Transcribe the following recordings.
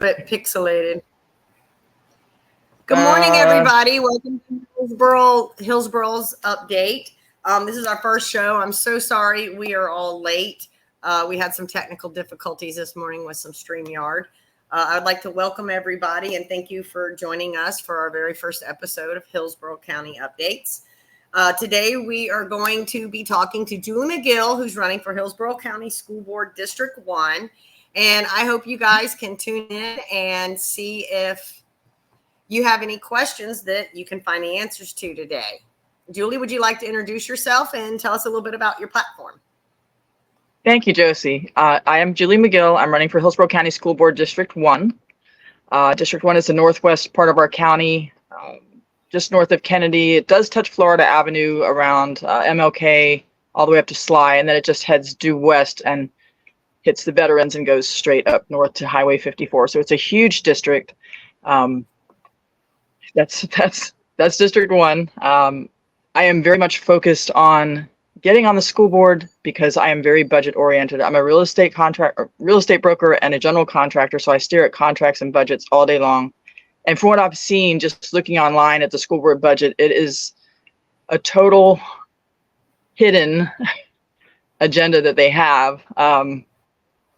bit pixelated. Good morning, everybody. Welcome to Hillsborough's update. This is our first show. I'm so sorry we are all late. We had some technical difficulties this morning with some StreamYard. I'd like to welcome everybody and thank you for joining us for our very first episode of Hillsborough County Updates. Today we are going to be talking to Julie McGill, who's running for Hillsborough County School Board District 1. And I hope you guys can tune in and see if you have any questions that you can find the answers to today. Julie, would you like to introduce yourself and tell us a little bit about your platform? Thank you, Josie. I am Julie McGill. I'm running for Hillsborough County School Board District 1. District 1 is the northwest part of our county, just north of Kennedy. It does touch Florida Avenue around MLK all the way up to Sly, and then it just heads due west and hits the Veterans and goes straight up north to Highway 54. So it's a huge district. That's District 1. I am very much focused on getting on the school board because I am very budget oriented. I'm a real estate broker and a general contractor, so I stare at contracts and budgets all day long. And from what I've seen, just looking online at the school board budget, it is a total hidden agenda that they have.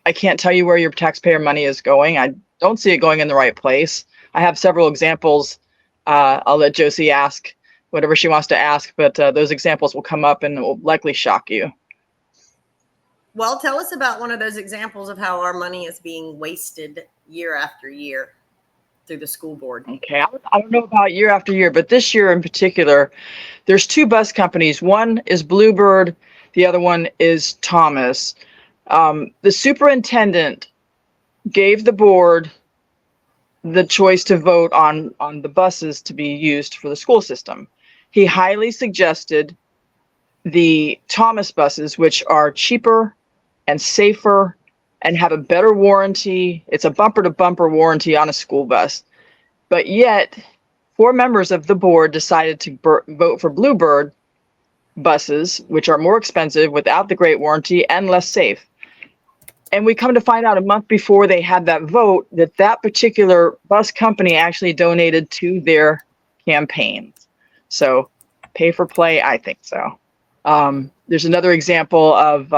I can't tell you where your taxpayer money is going. I don't see it going in the right place. I have several examples. I'll let Josie ask whatever she wants to ask, but those examples will come up and it will likely shock you. Well, tell us about one of those examples of how our money is being wasted year after year through the school board. Okay, I don't know about year after year, but this year in particular, there's two bus companies. One is Bluebird, the other one is Thomas. The superintendent gave the board the choice to vote on the buses to be used for the school system. He highly suggested the Thomas buses, which are cheaper and safer and have a better warranty. It's a bumper to bumper warranty on a school bus. But yet 4 members of the board decided to vote for Bluebird buses, which are more expensive, without the great warranty and less safe. And we come to find out a month before they had that vote that particular bus company actually donated to their campaigns. So pay for play, I think so. There's another example of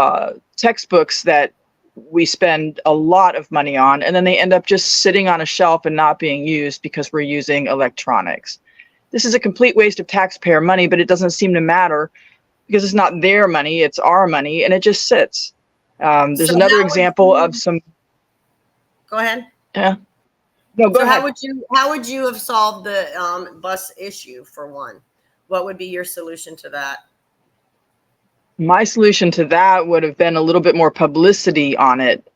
textbooks that we spend a lot of money on, and then they end up just sitting on a shelf and not being used because we're using electronics. This is a complete waste of taxpayer money, but it doesn't seem to matter because it's not their money, it's our money, and it just sits. There's another example of some. Go ahead. Yeah. No, go ahead. How would you have solved the bus issue for one? What would be your solution to that? My solution to that would have been a little bit more publicity on it.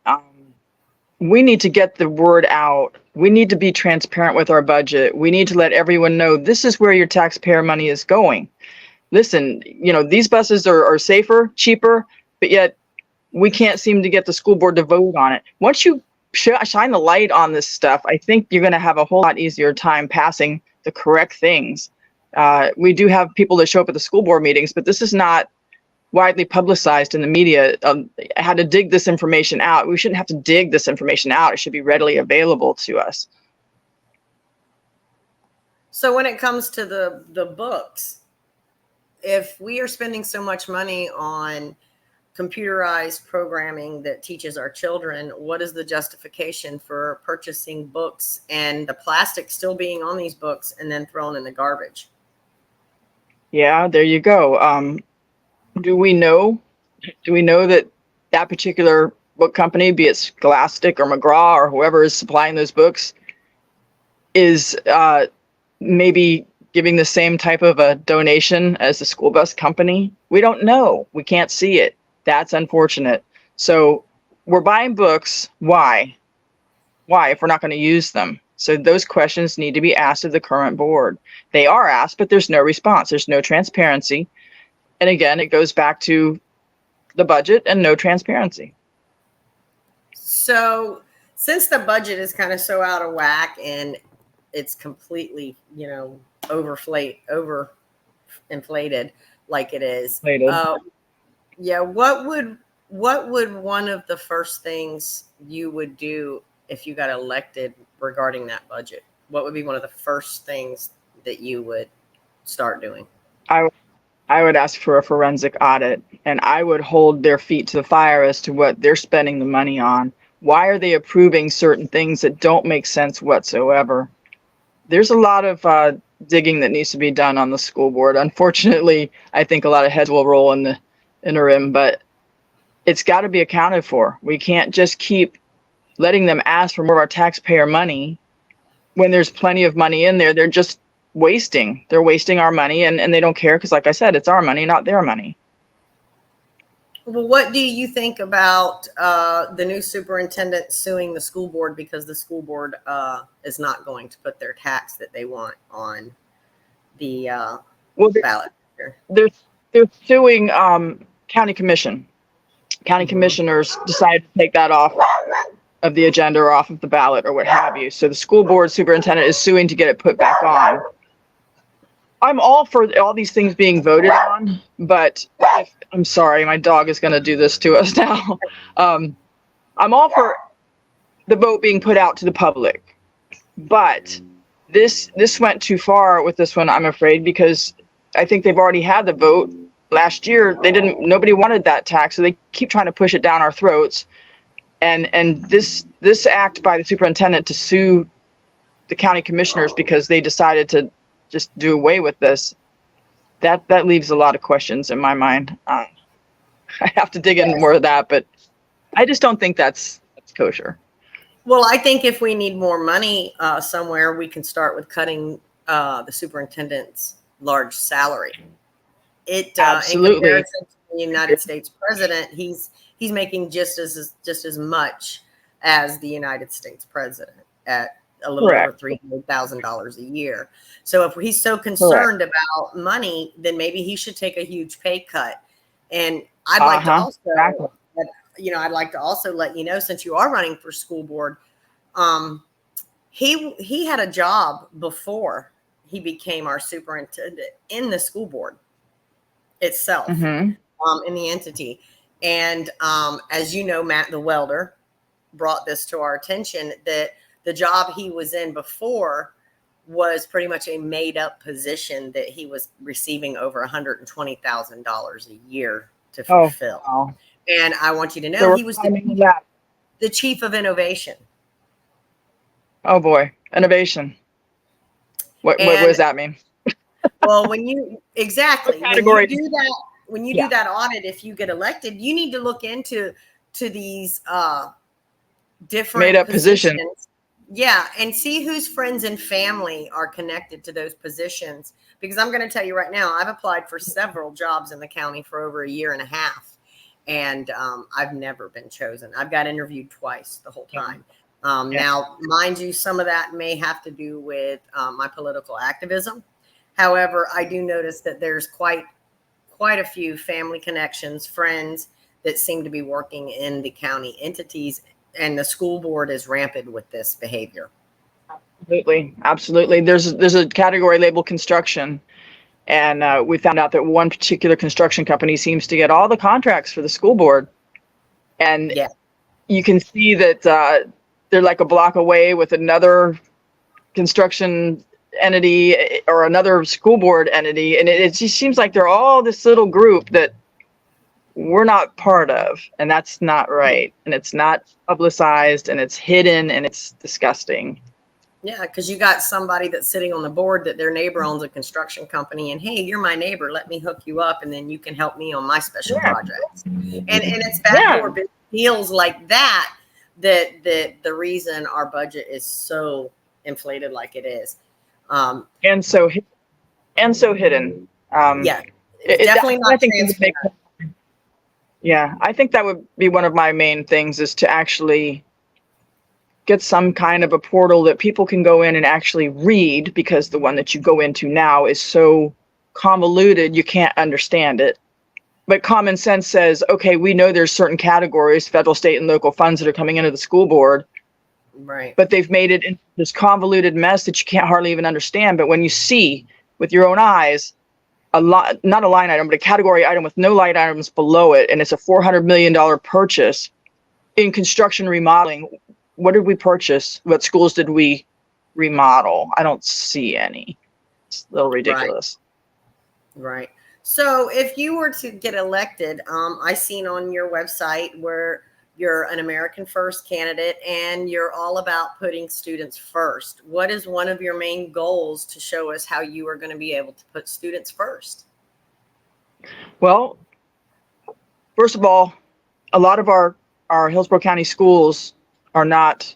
We need to get the word out. We need to be transparent with our budget. We need to let everyone know this is where your taxpayer money is going. Listen, these buses are safer, cheaper, but yet we can't seem to get the school board to vote on it. Once you shine the light on this stuff, I think you're going to have a whole lot easier time passing the correct things. We do have people that show up at the school board meetings, but this is not widely publicized in the media. I had to dig this information out. We shouldn't have to dig this information out. It should be readily available to us. So when it comes to the books, if we are spending so much money on computerized programming that teaches our children, what is the justification for purchasing books and the plastic still being on these books and then thrown in the garbage? Yeah, there you go. Do we know that particular book company, be it Scholastic or McGraw or whoever is supplying those books, is maybe giving the same type of a donation as the school bus company? We don't know. We can't see it. That's unfortunate. So we're buying books. Why? If we're not going to use them? So those questions need to be asked of the current board. They are asked, but there's no response. There's no transparency. And again, it goes back to the budget and no transparency. So since the budget is kind of so out of whack and it's completely, overinflated like it is. Yeah. What would one of the first things you would do if you got elected regarding that budget? What would be one of the first things that you would start doing? I would ask for a forensic audit, and I would hold their feet to the fire as to what they're spending the money on. Why are they approving certain things that don't make sense whatsoever? There's a lot of digging that needs to be done on the school board. Unfortunately, I think a lot of heads will roll in the interim, but it's got to be accounted for. We can't just keep letting them ask for more of our taxpayer money when there's plenty of money in there. They're just wasting. They're wasting our money, and they don't care because, like I said, it's our money, not their money. Well, what do you think about the new superintendent suing the school board because the school board is not going to put their tax that they want on the ballot? They're suing county commission. County commissioners decided to take that off of the agenda or off of the ballot or what have you. So the school board superintendent is suing to get it put back on. I'm all for all these things being voted on, but I'm sorry, my dog is going to do this to us now. I'm all for the vote being put out to the public, but this went too far with this one, I'm afraid, because I think they've already had the vote. Last year, nobody wanted that tax, so they keep trying to push it down our throats. And this act by the superintendent to sue the county commissioners because they decided to just do away with this, that leaves a lot of questions in my mind. I have to dig into more of that, but I just don't think that's kosher. Well, I think if we need more money somewhere, we can start with cutting the superintendent's large salary. Absolutely. In comparison to the United States president, he's making just as much as the United States president at a little over $300,000 a year. So if he's so concerned about money, then maybe he should take a huge pay cut. And I'd like to also, I'd like to also let you know, since you are running for school board, he had a job before he became our superintendent in the school board itself, in the entity. And as you know, Matt the welder brought this to our attention, that the job he was in before was pretty much a made up position that he was receiving over $120,000 a year to fulfill. Oh, wow. And I want you to know he was the chief of innovation. Oh boy, innovation. What does that mean? Well, when you do that audit, if you get elected, you need to look into these different made up positions. Yeah, and see whose friends and family are connected to those positions. Because I'm going to tell you right now, I've applied for several jobs in the county for over a year and a half, and I've never been chosen. I've got interviewed twice the whole time. Now, mind you, some of that may have to do with my political activism. However, I do notice that there's quite a few family connections, friends that seem to be working in the county entities, and the school board is rampant with this behavior. Absolutely. There's a category labeled construction, and we found out that one particular construction company seems to get all the contracts for the school board, and you can see that they're like a block away with another construction entity or another school board entity, and it just seems like they're all this little group that we're not part of, and that's not right, and it's not publicized, and it's hidden, and it's disgusting. Yeah, because you got somebody that's sitting on the board that their neighbor owns a construction company, and hey, you're my neighbor, let me hook you up, and then you can help me on my special projects. And it's backdoor deals like that the reason our budget is so inflated like it is. And so hidden. It's definitely not transparent. I think that would be one of my main things, is to actually get some kind of a portal that people can go in and actually read, because the one that you go into now is so convoluted you can't understand it. But common sense says, okay, we know there's certain categories, federal, state, and local funds that are coming into the school board. Right. But they've made it into this convoluted mess that you can't hardly even understand. But when you see with your own eyes, not a line item, but a category item with no line items below it, and it's a $400 million purchase in construction remodeling, what did we purchase? What schools did we remodel? I don't see any. It's a little ridiculous. Right. So if you were to get elected, I seen on your website where you're an American First candidate and you're all about putting students first. What is one of your main goals to show us how you are going to be able to put students first? Well, first of all, a lot of our Hillsborough County schools are not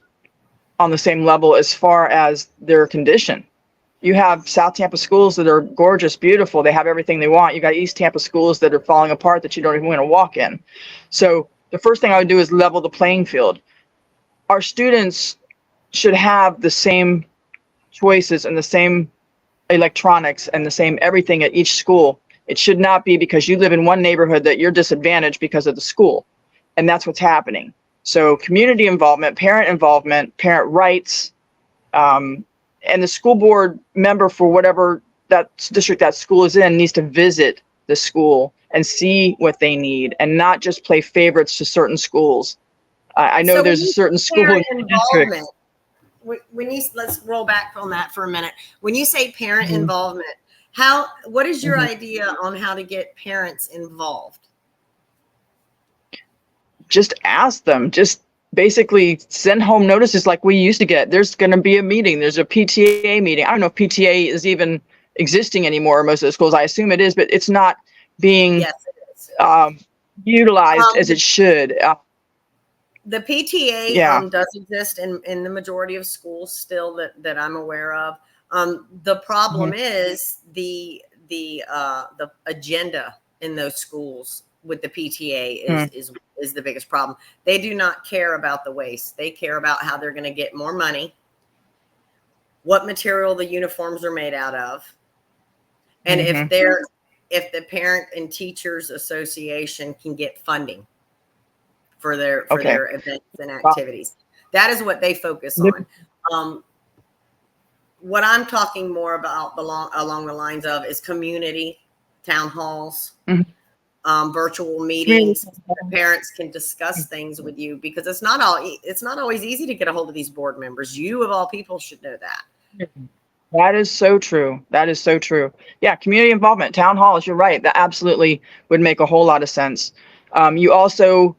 on the same level as far as their condition. You have South Tampa schools that are gorgeous, beautiful. They have everything they want. You got East Tampa schools that are falling apart that you don't even want to walk in. So the first thing I would do is level the playing field. Our students should have the same choices and the same electronics and the same everything at each school. It should not be because you live in one neighborhood that you're disadvantaged because of the school. And that's what's happening. So community involvement, parent rights, and the school board member for whatever that district that school is in needs to visit the school and see what they need and not just play favorites to certain schools. I know there's a certain school in the district. Let's roll back on that for a minute. When you say parent involvement, what is your idea on how to get parents involved? Just ask them. Just basically send home notices like we used to get. There's going to be a meeting. There's a PTA meeting. I don't know if PTA is even existing anymore in most of the schools. I assume it is, but it's not being utilized as it should. The PTA does exist in the majority of schools still that I'm aware of. The problem is the agenda in those schools with the PTA is the biggest problem. They do not care about the waste. They care about how they're going to get more money, what material the uniforms are made out of, and if the Parent and Teachers Association can get funding for their events and activities. That is what they focus on. What I'm talking more about along the lines of is community town halls, virtual meetings. Parents can discuss things with you because it's not always easy to get a hold of these board members. You of all people should know that. That is so true. That is so true. Yeah, community involvement, town halls. You're right. That absolutely would make a whole lot of sense. You also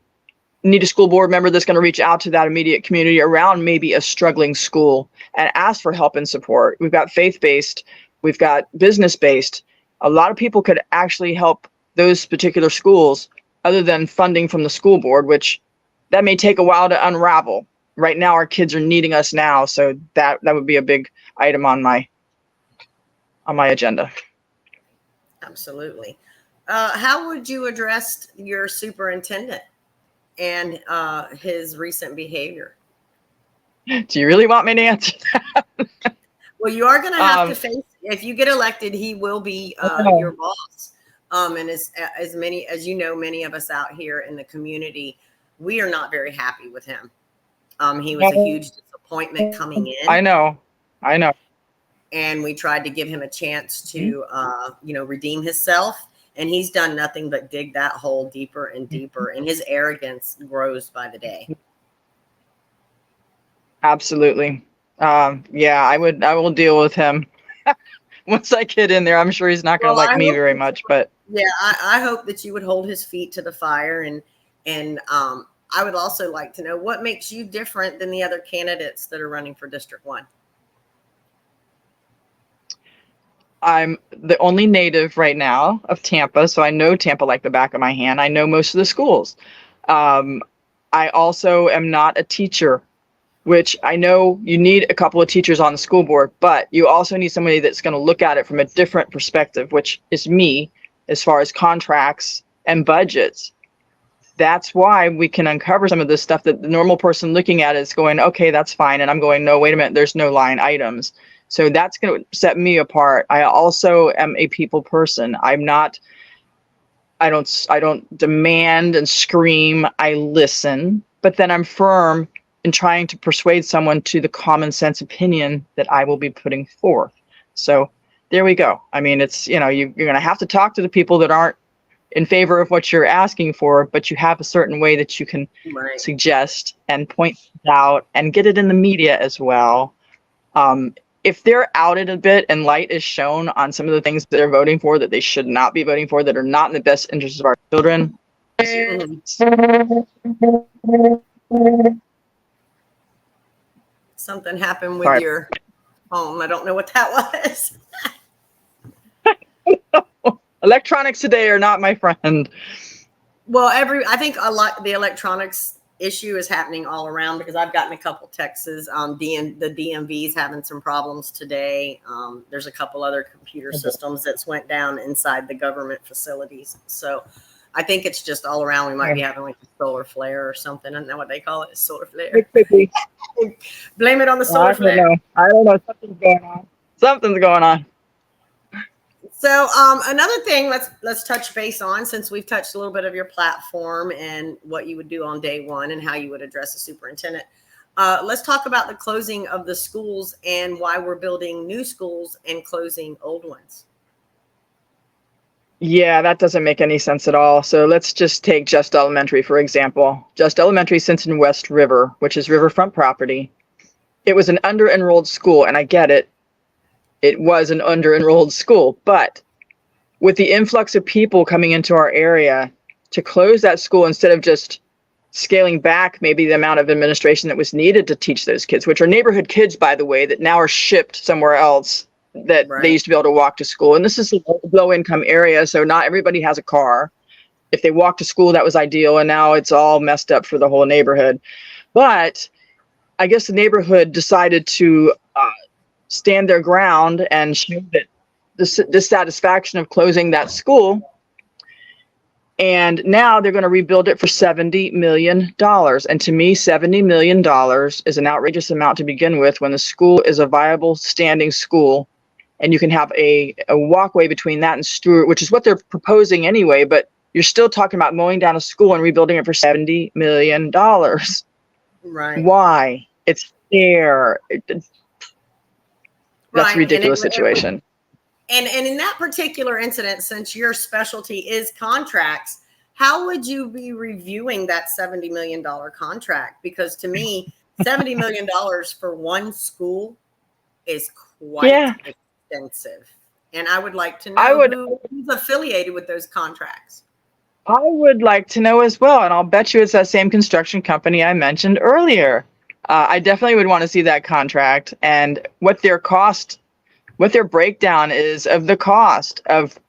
need a school board member that's going to reach out to that immediate community around maybe a struggling school and ask for help and support. We've got faith-based, we've got business-based. A lot of people could actually help those particular schools other than funding from the school board, which that may take a while to unravel. Right now, our kids are needing us now. So that would be a big item on my agenda. Absolutely. How would you address your superintendent and his recent behavior? Do you really want me to answer that? Well, you are going to have to face, if you get elected, he will be your boss. And as many of us out here in the community, we are not very happy with him. He was a huge disappointment coming in. I know. And we tried to give him a chance to, redeem himself. And he's done nothing but dig that hole deeper and deeper. And his arrogance grows by the day. Absolutely. I will deal with him. Once I get in there, I'm sure he's not going to like me very much, but yeah, I hope that you would hold his feet to the fire. And I would also like to know what makes you different than the other candidates that are running for District 1. I'm the only native right now of Tampa, so I know Tampa like the back of my hand. I know most of the schools. I also am not a teacher, which I know you need a couple of teachers on the school board, but you also need somebody that's going to look at it from a different perspective, which is me, as far as contracts and budgets. That's why we can uncover some of this stuff that the normal person looking at it is going, okay, that's fine. And I'm going, no, wait a minute, there's no line items. So that's going to set me apart. I also am a people person. I don't demand and scream. I listen, but then I'm firm in trying to persuade someone to the common sense opinion that I will be putting forth. So there we go. I mean, it's, you're going to have to talk to the people that aren't in favor of what you're asking for, but you have a certain way that you can Right. suggest and point out and get it in the media as well. If they're outed a bit and light is shown on some of the things that they're voting for that they should not be voting for, that are not in the best interest of our children. Something happened with Sorry. your phone. I don't know what that was. Electronics today are not my friend. Well, I think a lot the electronics issue is happening all around, because I've gotten a couple texts. The DMV is having some problems today. There's a couple other computer systems that's went down inside the government facilities. So I think it's just all around. We might be having like a solar flare or something. I don't know what they call it. A solar flare. It could be. Blame it on the solar flare. I don't know. Something's going on. Something's going on. So another thing, let's touch base on, since we've touched a little bit of your platform and what you would do on day one and how you would address a superintendent. Let's talk about the closing of the schools and why we're building new schools and closing old ones. Yeah, that doesn't make any sense at all. So let's just take Just Elementary, for example. Just Elementary sits in West River, which is riverfront property. It was an under-enrolled school, and I get it. It was an under-enrolled school, but with the influx of people coming into our area, to close that school instead of just scaling back maybe the amount of administration that was needed to teach those kids, which are neighborhood kids, by the way, that now are shipped somewhere else, that they used to be able to walk to school. And this is a low-income area, so not everybody has a car. If they walk to school, that was ideal, and now it's all messed up for the whole neighborhood. But I guess the neighborhood decided to stand their ground and show that the dissatisfaction of closing that school. And now they're going to rebuild it for $70 million. And to me, $70 million is an outrageous amount to begin with, when the school is a viable standing school. And you can have a walkway between that and Stewart, which is what they're proposing anyway. But you're still talking about mowing down a school and rebuilding it for $70 million. Right. Why? It's fair. That's a ridiculous situation. And in that particular incident, since your specialty is contracts, how would you be reviewing that $70 million contract? Because to me, $70 million for one school is quite extensive. And I would like to know who's affiliated with those contracts. I would like to know as well. And I'll bet you it's that same construction company I mentioned earlier. I definitely would want to see that contract and what their breakdown is of the cost of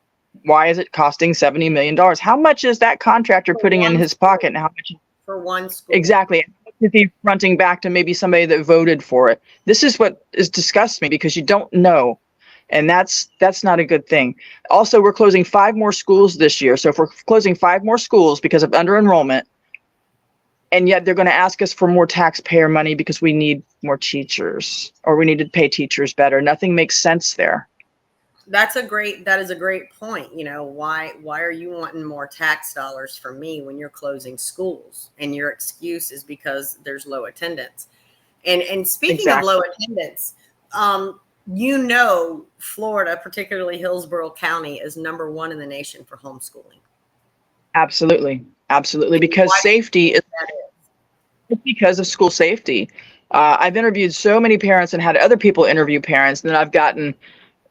why is it costing $70 million? How much is that contractor putting in his pocket, and how much for one school? Exactly. Is he fronting back to maybe somebody that voted for it? This is what disgusts me, because you don't know. And that's not a good thing. Also, we're closing 5 more schools this year. So if we're closing 5 more schools because of under enrollment, and yet they're going to ask us for more taxpayer money because we need more teachers, or we need to pay teachers better. Nothing makes sense there. That is a great point. You know, why are you wanting more tax dollars from me when you're closing schools? And your excuse is because there's low attendance. And speaking of low attendance, Florida, particularly Hillsborough County, is number 1 in the nation for homeschooling. Absolutely. Because safety is because of school safety. I've interviewed so many parents and had other people interview parents, and then I've gotten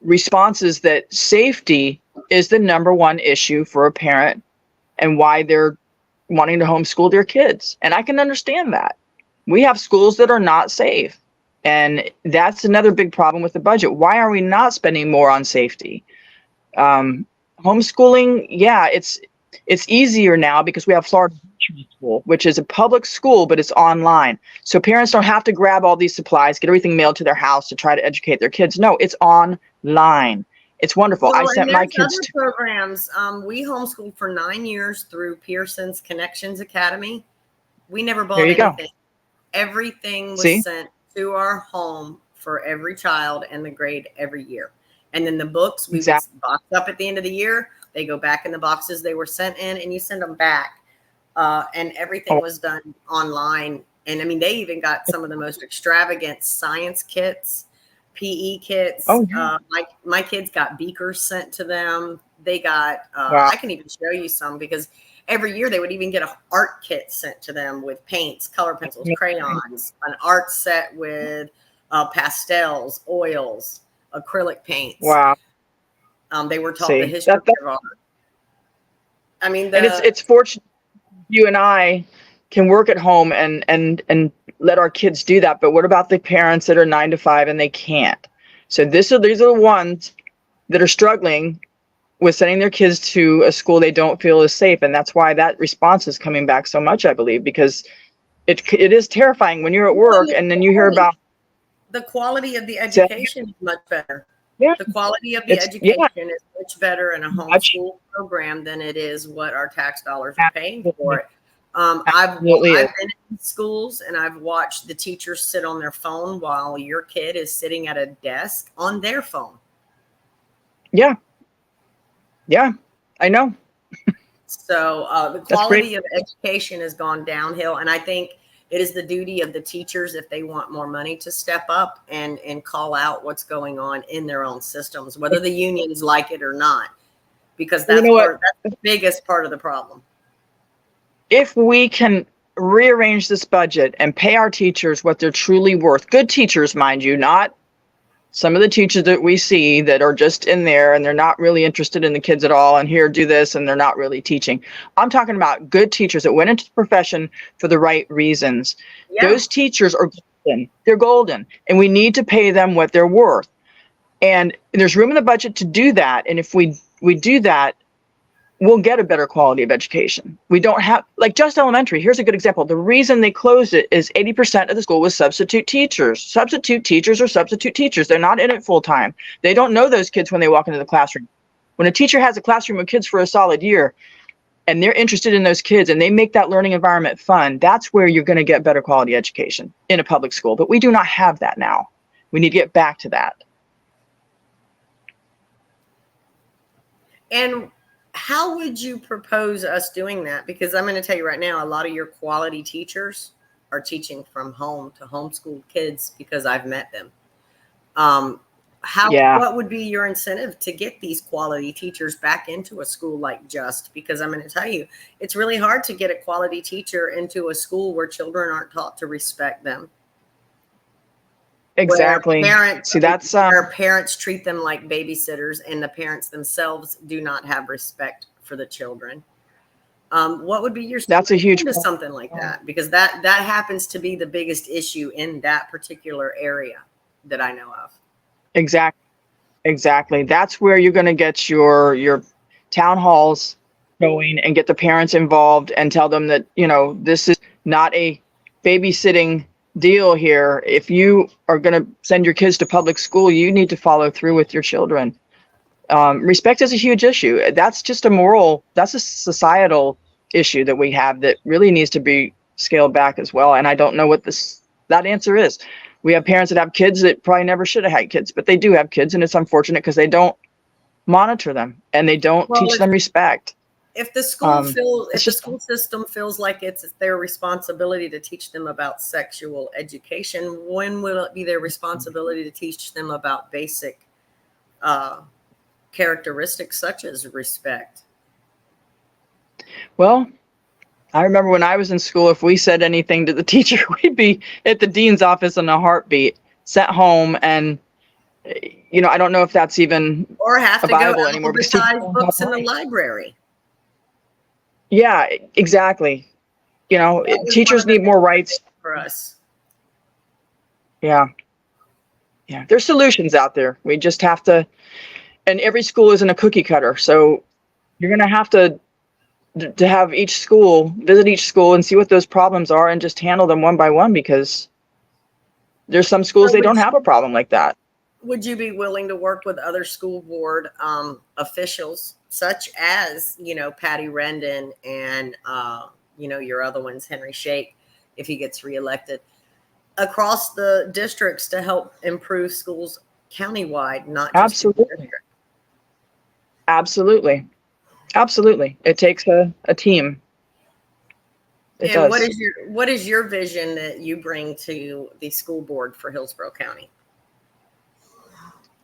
responses that safety is the number 1 issue for a parent and why they're wanting to homeschool their kids. And I can understand that. We have schools that are not safe. And that's another big problem with the budget. Why are we not spending more on safety? Homeschooling, it's easier now because we have Florida School, which is a public school, but it's online. So parents don't have to grab all these supplies, get everything mailed to their house to try to educate their kids. No, it's online. It's wonderful. Well, I sent my kids to programs. We homeschooled for 9 years through Pearson's Connections Academy. We never bought anything. Go. Everything was sent to our home for every child and the grade every year. And then the books we would box up at the end of the year. They go back in the boxes they were sent in, and you send them back. And everything was done online. And I mean, they even got some of the most extravagant science kits, PE kits. My kids got beakers sent to them. They got, Wow. I can even show you some, because every year they would even get an art kit sent to them with paints, color pencils, crayons, an art set with pastels, oils, acrylic paints. Wow. They were taught the history of art. I mean, and it's fortunate you and I can work at home and let our kids do that. But what about the parents that are 9 to 5 and they can't? So these are the ones that are struggling with sending their kids to a school they don't feel is safe. And that's why that response is coming back so much, I believe, because it is terrifying when you're at work and then you hear about the quality of the education is much better. Yeah. The quality of the education is much better in a homeschool program than it is what our tax dollars are paying for it. I've been in schools and I've watched the teachers sit on their phone while your kid is sitting at a desk on their phone. Yeah. Yeah, I know. So the quality of education has gone downhill. And I think it is the duty of the teachers, if they want more money, to step up and call out what's going on in their own systems, whether the unions like it or not, because that's the biggest part of the problem. If we can rearrange this budget and pay our teachers what they're truly worth, good teachers, mind you, not some of the teachers that we see that are just in there and they're not really interested in the kids at all, and here, do this, and they're not really teaching. I'm talking about good teachers that went into the profession for the right reasons. Yeah. Those teachers are golden. They're golden, and we need to pay them what they're worth. And there's room in the budget to do that. And if we do that, we'll get a better quality of education. We don't have, like Just Elementary, here's a good example. The reason they closed it is 80% of the school was substitute teachers. Substitute teachers are substitute teachers. They're not in it full time. They don't know those kids when they walk into the classroom. When a teacher has a classroom of kids for a solid year and they're interested in those kids and they make that learning environment fun, that's where you're going to get better quality education in a public school. But we do not have that now. We need to get back to that. And how would you propose us doing that? Because I'm going to tell you right now, a lot of your quality teachers are teaching from home to homeschool kids, because I've met them. What would be your incentive to get these quality teachers back into a school like Just? Because I'm going to tell you, it's really hard to get a quality teacher into a school where children aren't taught to respect them. Exactly. Where parents treat them like babysitters, and the parents themselves do not have respect for the children. What would be your solution to something like that? Because that happens to be the biggest issue in that particular area that I know of. Exactly. That's where you're going to get your town halls going and get the parents involved and tell them that, this is not a babysitting deal here. If you are going to send your kids to public school, you need to follow through with your children. Respect is a huge issue. That's just that's a societal issue that we have that really needs to be scaled back as well. And I don't know what that answer is. We have parents that have kids that probably never should have had kids, but they do have kids, and it's unfortunate because they don't monitor them and they don't teach them respect. If the school school system feels like it's their responsibility to teach them about sexual education, when will it be their responsibility to teach them about basic characteristics such as respect? Well, I remember when I was in school, if we said anything to the teacher, we'd be at the dean's office in a heartbeat, sent home, and I don't know if that's even or have to go anymore, because books in the library. Yeah, exactly. Teachers need more rights for us. Yeah. There's solutions out there. We just have to, and every school isn't a cookie cutter. So you're going to have to have visit each school and see what those problems are and just handle them one by one, because there's some schools they don't have a problem like that. Would you be willing to work with other school board officials, such as, Patty Rendon and, your other ones, Henry Shake, if he gets reelected, across the districts to help improve schools countywide, not just Absolutely. It takes a team. It does. What is your vision that you bring to the school board for Hillsborough County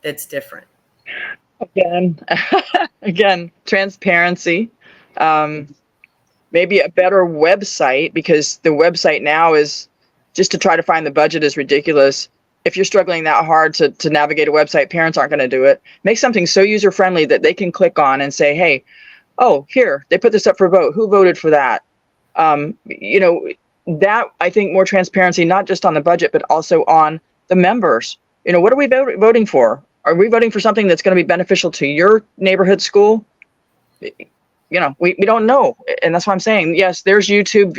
that's different? Again, again, transparency. Maybe a better website, because the website now is just to try to find the budget is ridiculous. If you're struggling that hard to navigate a website, parents aren't going to do it. Make something so user friendly that they can click on and say, hey, oh, here, they put this up for vote. Who voted for that? That, I think, more transparency, not just on the budget, but also on the members. What are we voting for? Are we voting for something that's going to be beneficial to your neighborhood school? We don't know. And that's why I'm saying, yes, there's YouTube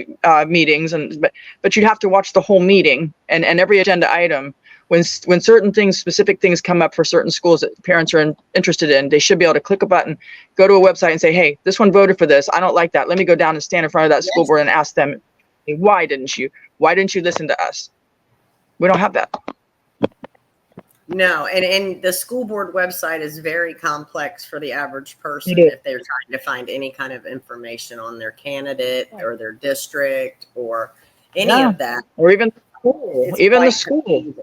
meetings, but you'd have to watch the whole meeting and every agenda item. When certain things, specific things come up for certain schools that parents are interested in, they should be able to click a button, go to a website and say, hey, this one voted for this. I don't like that. Let me go down and stand in front of that school board and ask them, why didn't you listen to us? We don't have that. No, and the school board website is very complex for the average person if they're trying to find any kind of information on their candidate or their district or any of that. Or even the school.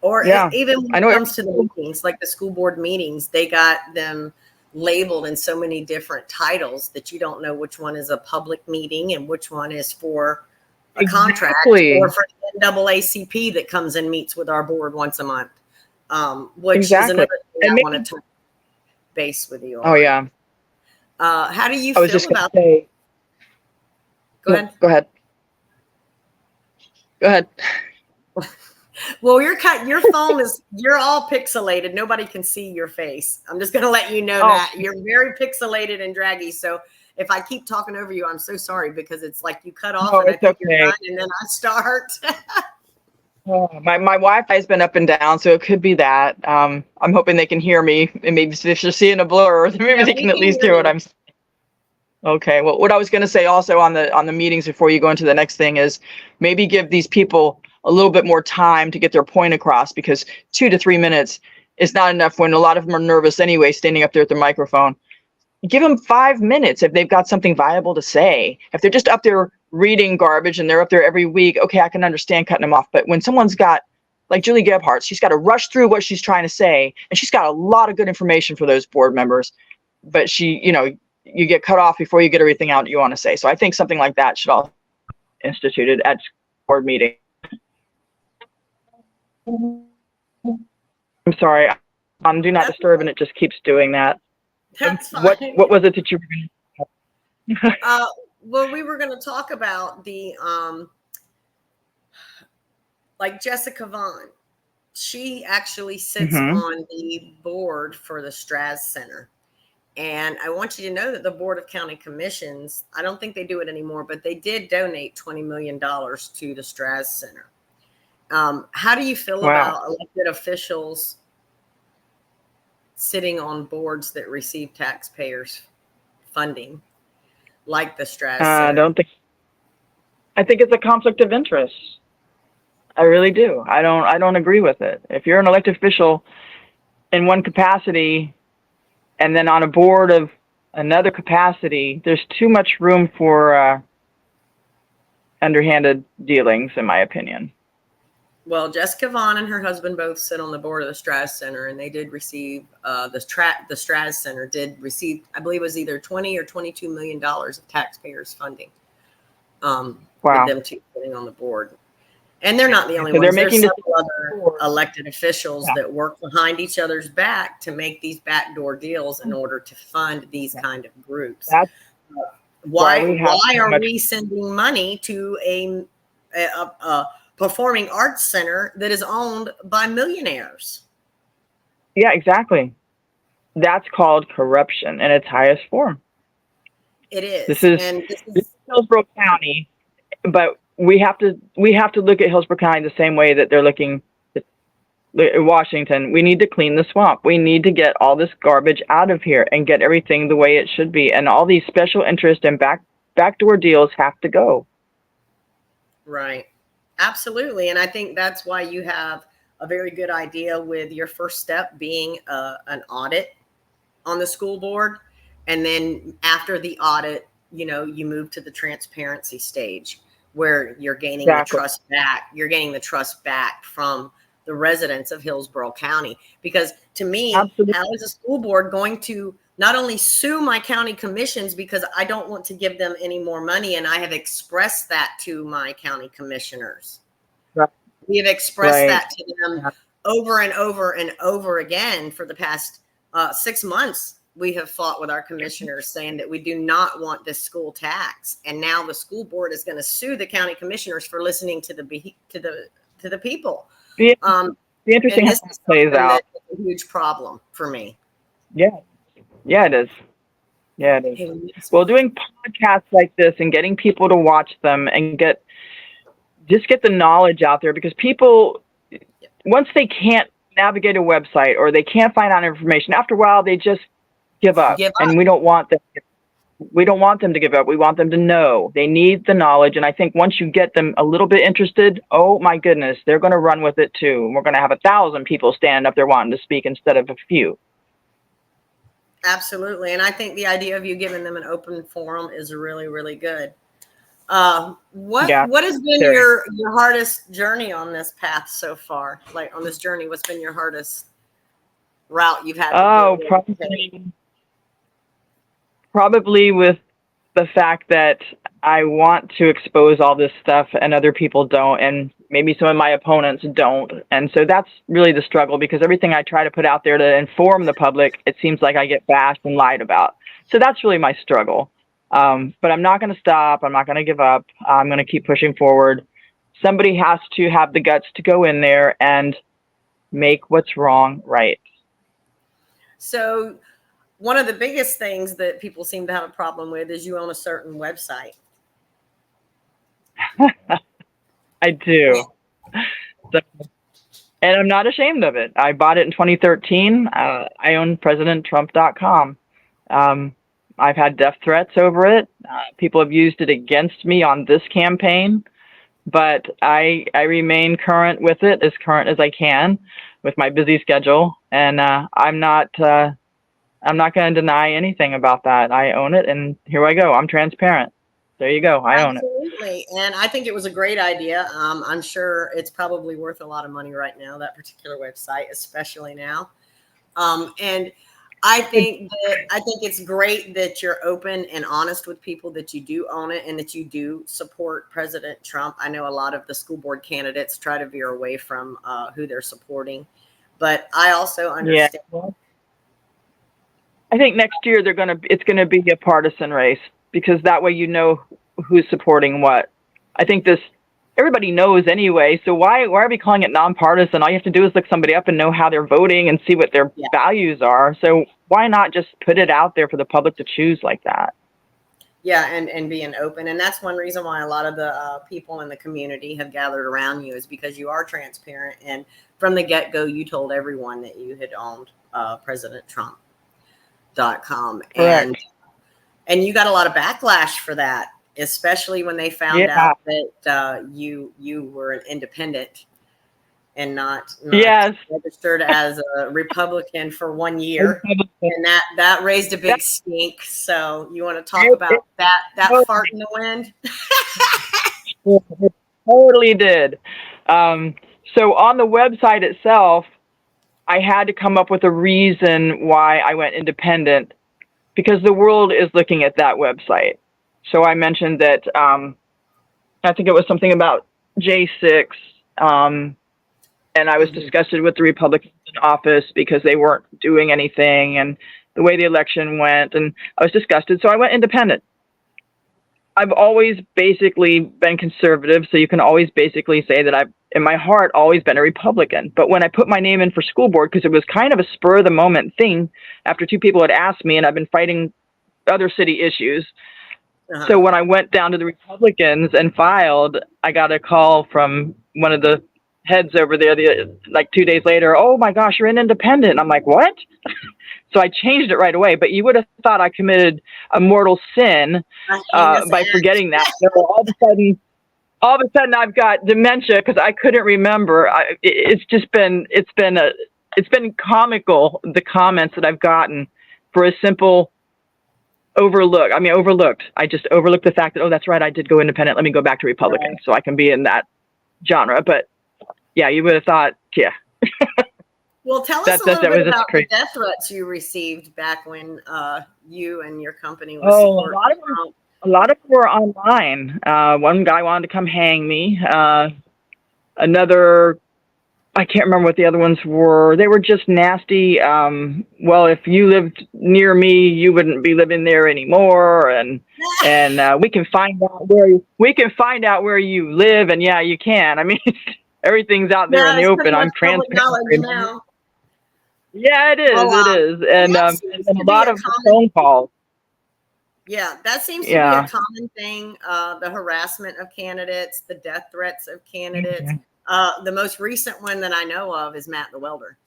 Or even when it comes to the meetings, like the school board meetings, they got them labeled in so many different titles that you don't know which one is a public meeting and which one is for a contract or for the NAACP that comes and meets with our board once a month, which is another thing I want to touch base with you on. Oh, yeah. How do you feel about that? Go ahead. Go ahead. Well, your phone you're all pixelated. Nobody can see your face. I'm just going to let you know that you're very pixelated and draggy. So if I keep talking over you, I'm so sorry, because it's like you cut off and I think you're done and then I start. My Wi-Fi has been up and down, so it could be that. I'm hoping they can hear me, and maybe if they're seeing a blur, maybe they can at least hear what I'm saying. Okay. Well, what I was going to say also on the meetings before you go into the next thing is maybe give these people a little bit more time to get their point across, because 2 to 3 minutes is not enough when a lot of them are nervous anyway, standing up there at the microphone. Give them 5 minutes if they've got something viable to say. If they're just up there reading garbage and they're up there every week, okay, I can understand cutting them off. But when someone's got, like Julie Gebhardt, she's got to rush through what she's trying to say, and she's got a lot of good information for those board members, but you get cut off before you get everything out you want to say. So I think something like that should all be instituted at board meeting. I'm sorry, do not disturb, and it just keeps doing that. That's fine. What was it that you were going to well, we were going to talk about the like Jessica Vaughn. She actually sits on the board for the Straz Center. And I want you to know that the Board of County Commissions, I don't think they do it anymore, but they did donate $20 million to the Straz Center. How do you feel about elected officials sitting on boards that receive taxpayers' funding, like the Straz Center? I think it's a conflict of interest. I really do. I don't agree with it. If you're an elected official in one capacity and then on a board of another capacity, there's too much room for underhanded dealings, in my opinion. Well, Jessica Vaughn and her husband both sit on the board of the Straz Center, and they did receive the Straz Center did receive, I believe it was either $20 or $22 million of taxpayers' funding. With them two sitting on the board. And they're not the only ones. There's several other elected officials that work behind each other's back to make these backdoor deals in order to fund these kind of groups. Why are we sending money to a performing arts center that is owned by millionaires? Yeah, exactly. That's called corruption in its highest form. It is. This is Hillsborough County, but we have to look at Hillsborough County the same way that they're looking at Washington. We need to clean the swamp. We need to get all this garbage out of here and get everything the way it should be. And all these special interest and backdoor deals have to go. Right. Absolutely. And I think that's why you have a very good idea with your first step being an audit on the school board. And then after the audit, you move to the transparency stage where you're gaining the trust back. You're gaining the trust back from the residents of Hillsborough County. Because to me, Absolutely. how is a school board going to not only sue my county commissions because I don't want to give them any more money, and I have expressed that to my county commissioners. Right. We have expressed Right. that to them over and over and over again for the past 6 months. We have fought with our commissioners saying that we do not want this school tax, and now the school board is going to sue the county commissioners for listening to the people. Be interesting how this plays out. That's a huge problem for me. Yeah, it is. Yeah, it is. Well, doing podcasts like this and getting people to watch them and get the knowledge out there, because people, once they can't navigate a website or they can't find out information, after a while they just give up. And we don't want them to give up. We want them to know. They need the knowledge. And I think once you get them a little bit interested, oh my goodness, they're going to run with it too. And we're going to have 1,000 people stand up there wanting to speak instead of a few. Absolutely. And I think the idea of you giving them an open forum is really, really good. What has been your hardest journey on this path so far? Like on this journey, what's been your hardest route you've had to probably with the fact that I want to expose all this stuff and other people don't, and maybe some of my opponents don't. And so that's really the struggle, because everything I try to put out there to inform the public, it seems like I get bashed and lied about. So that's really my struggle. But I'm not going to stop. I'm not going to give up. I'm going to keep pushing forward. Somebody has to have the guts to go in there and make what's wrong right. So one of the biggest things that people seem to have a problem with is you own a certain website. I do. So, and I'm not ashamed of it. I bought it in 2013. I own PresidentTrump.com. I've had death threats over it. People have used it against me on this campaign, but I remain current with it, as current as I can with my busy schedule. And I'm not going to deny anything about that. I own it, and here I go. I'm transparent. There you go. I own it. Absolutely. And I think it was a great idea. I'm sure it's probably worth a lot of money right now, that particular website, especially now. And I think it's great that you're open and honest with people, that you do own it and that you do support President Trump. I know a lot of the school board candidates try to veer away from who they're supporting, but I also understand. Yeah. I think next year it's going to be a partisan race, because that way you know who's supporting what. I think everybody knows anyway, so why are we calling it nonpartisan? All you have to do is look somebody up and know how they're voting and see what their values are. So why not just put it out there for the public to choose like that? Yeah, and being open. And that's one reason why a lot of the people in the community have gathered around you, is because you are transparent. And from the get-go, you told everyone that you had owned PresidentTrump.com. And you got a lot of backlash for that, especially when they found out that you were an independent and not registered as a Republican for 1 year. And that raised a big stink. So you want to talk about that fart in the wind? It totally did. So on the website itself, I had to come up with a reason why I went independent, because the world is looking at that website. So I mentioned that I think it was something about J6, and I was disgusted with the Republicans in office because they weren't doing anything, and the way the election went, and I was disgusted. So I went independent. I've always basically been conservative, so you can always basically say that I've, in my heart, always been a Republican. But when I put my name in for school board, because it was kind of a spur of the moment thing after two people had asked me, and I've been fighting other city issues. So when I went down to the Republicans and filed, I got a call from one of the heads over there, like 2 days later. Oh my gosh, you're an independent. And I'm like, what? So I changed it right away. But you would have thought I committed a mortal sin by forgetting that. So all of a sudden I've got dementia because I couldn't remember. It's been comical, the comments that I've gotten for a simple overlooked. I just overlooked the fact that, oh, that's right, I did go independent. Let me go back to Republican so I can be in that genre. But yeah, you would have thought, yeah. Well, tell us a little That bit was just about the crazy. death threats you received back when you and your company was Oh, supporting Trump. a lot of them were online. One guy wanted to come hang me. Another, I can't remember what the other ones were. They were just nasty. Well, if you lived near me, you wouldn't be living there anymore. And we can find out where you live. And yeah, you can. I mean, everything's out there in Yeah, the it's pretty open. much I'm public transparent. knowledge now. Yeah, it is. Well, It is. that And seems then to a be lot a of common. phone calls. Yeah, that seems to be a Yeah. common thing. The harassment of candidates, the death threats of candidates. Okay. The most recent one that I know of is Matt the welder.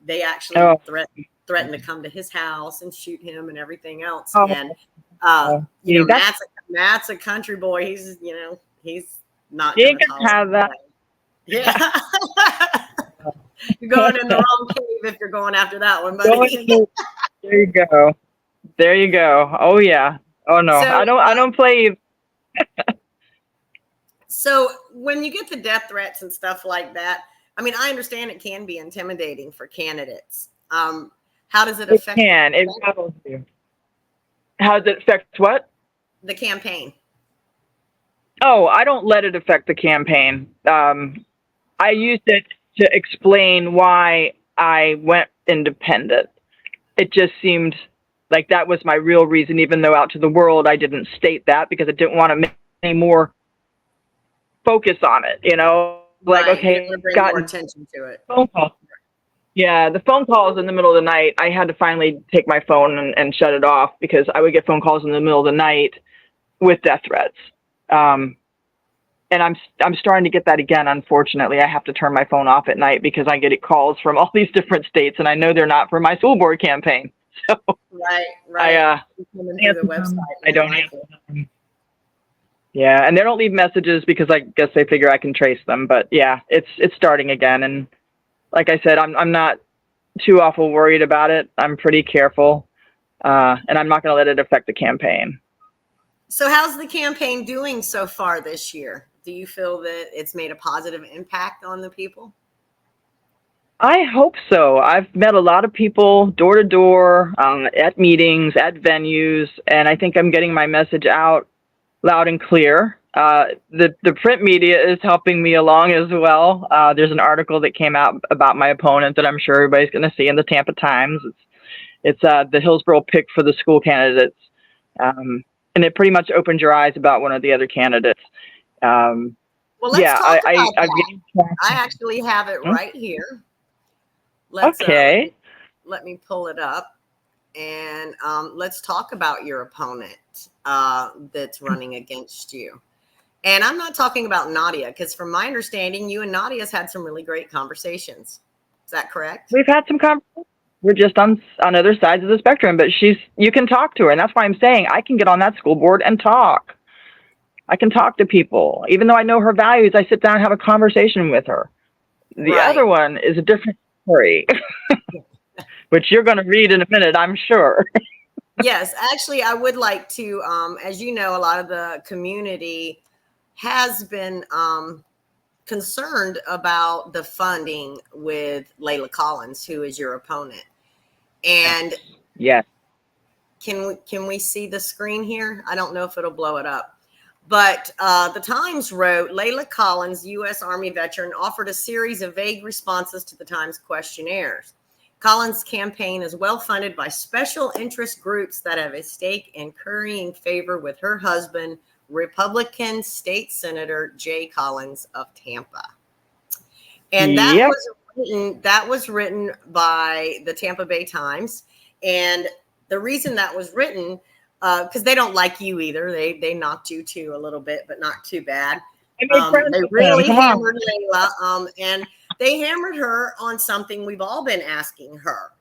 They actually Oh, threatened to come to his house and shoot him and everything else. oh, And see, that's, Matt's a country boy. He's not you going ain't to gonna have tolerate that. that. Yeah. You're going in the wrong cave if you're going after that one, buddy. There you go. There you go. Oh yeah. Oh no. So, I don't play. so when you get the death threats and stuff like that, I mean, I understand it can be intimidating for candidates. How does it It affect can. It rattles you. How does it affect what? the campaign? Oh, I don't let it affect the campaign. I used it to explain why I went independent. It just seemed like that was my real reason, even though out to the world I didn't state that because I didn't want to make any more focus on it. You know, like Right. You okay, want to bring more gotten attention to it. phone calls. Yeah, the phone calls in the middle of the night, I had to finally take my phone and shut it off because I would get phone calls in the middle of the night with death threats. And I'm starting to get that again. Unfortunately, I have to turn my phone off at night because I get calls from all these different states, and I know they're not for my school board campaign. So Right. Coming through the website. I don't answer them. Yeah, and they don't leave messages because I guess they figure I can trace them. But yeah, it's starting again, and like I said, I'm not too awful worried about it. I'm pretty careful, and I'm not going to let it affect the campaign. So how's the campaign doing so far this year? Do you feel that it's made a positive impact on the people? I hope so. I've met a lot of people door to door, at meetings, at venues, and I think I'm getting my message out loud and clear. The print media is helping me along as well. There's an article that came out about my opponent that I'm sure everybody's going to see in the Tampa Times. It's the Hillsborough pick for the school candidates, and it pretty much opened your eyes about one of the other candidates. Well, let's talk about that. I actually have it right here. Okay. Let me pull it up, and let's talk about your opponent that's running against you. And I'm not talking about Nadia, because from my understanding, you and Nadia's had some really great conversations. Is that correct? We've had some conversations. We're just on other sides of the spectrum, but you can talk to her. And that's why I'm saying I can get on that school board and talk. I can talk to people. Even though I know her values, I sit down and have a conversation with her. The other one is a different story, which you're going to read in a minute, I'm sure. Yes, actually, I would like to, as you know, a lot of the community has been concerned about the funding with Layla Collins, who is your opponent. And yes, can we see the screen here? I don't know if it'll blow it up. But the Times wrote, Layla Collins, U.S. Army veteran, offered a series of vague responses to the Times questionnaires. Collins' campaign is well funded by special interest groups that have a stake in currying favor with her husband, Republican State Senator Jay Collins of Tampa. And that was written by the Tampa Bay Times. And the reason that was written, because they don't like you either. They knocked you too a little bit, but not too bad. They really hammered Layla, and they hammered her on something we've all been asking her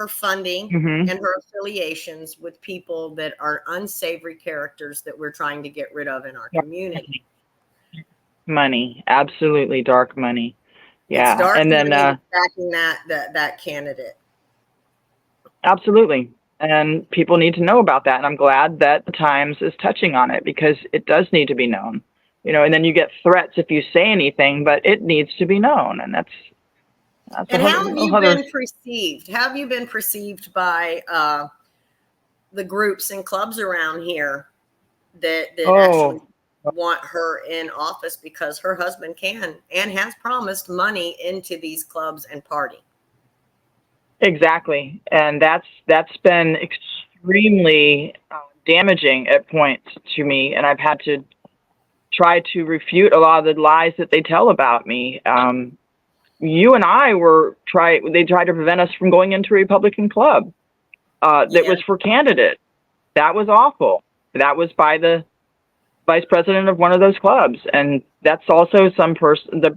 funding and her affiliations with people that are unsavory characters that we're trying to get rid of in our community. Money, absolutely dark money. Yeah, it's dark and then backing that candidate. Absolutely. And people need to know about that. And I'm glad that the Times is touching on it because it does need to be known. and then you get threats if you say anything, but it needs to be known. And that's and how have you been perceived? How have you been perceived by the groups and clubs around here that actually want her in office because her husband can and has promised money into these clubs and party? Exactly. And that's been extremely damaging at points to me. And I've had to try to refute a lot of the lies that they tell about me. You and I they tried to prevent us from going into a Republican club that was for candidate. That was awful. That was by the vice president of one of those clubs. And that's also the same person that's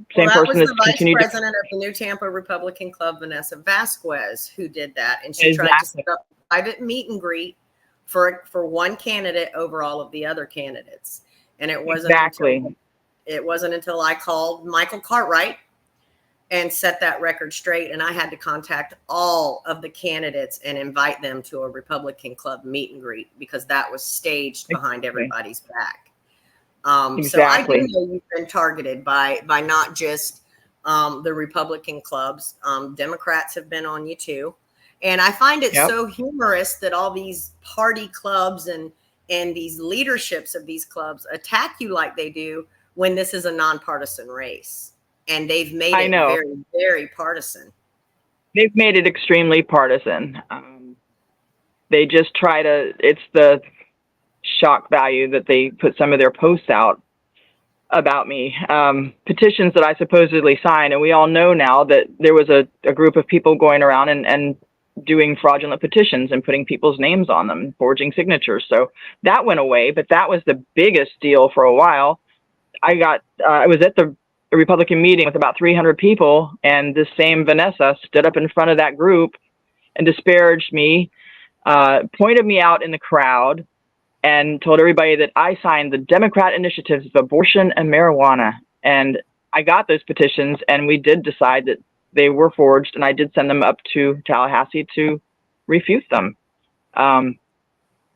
continued. Vice president of the New Tampa Republican Club, Vanessa Vasquez, who did that. And she tried to set up a private meet and greet for one candidate over all of the other candidates. And it wasn't until I called Michael Cartwright and set that record straight. And I had to contact all of the candidates and invite them to a Republican club meet and greet because that was staged behind everybody's back. So I do know you've been targeted by not just the Republican clubs. Democrats have been on you too. And I find it so humorous that all these party clubs and these leaderships of these clubs attack you like they do when this is a nonpartisan race. And they've made it very, very partisan. They've made it extremely partisan. They just it's the shock value that they put some of their posts out about me. Petitions that I supposedly signed. And we all know now that there was a group of people going around and doing fraudulent petitions and putting people's names on them, forging signatures. So that went away, but that was the biggest deal for a while. I was at the Republican meeting with about 300 people, and this same Vanessa stood up in front of that group and disparaged me, pointed me out in the crowd, and told everybody that I signed the Democrat initiatives of abortion and marijuana. And I got those petitions, and we did decide that they were forged, and I did send them up to Tallahassee to refute them. It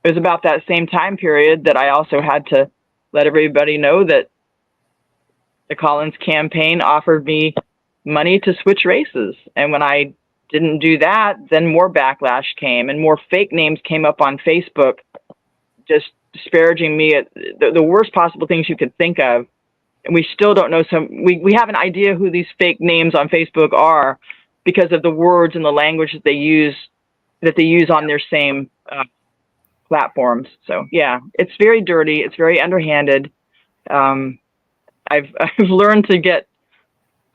was about that same time period that I also had to let everybody know that the Collins campaign offered me money to switch races. And when I didn't do that, then more backlash came and more fake names came up on Facebook, just disparaging me at the worst possible things you could think of. And we still don't know we have an idea who these fake names on Facebook are because of the words and the language that they use on their same platforms. So yeah, it's very dirty. It's very underhanded. I've learned to get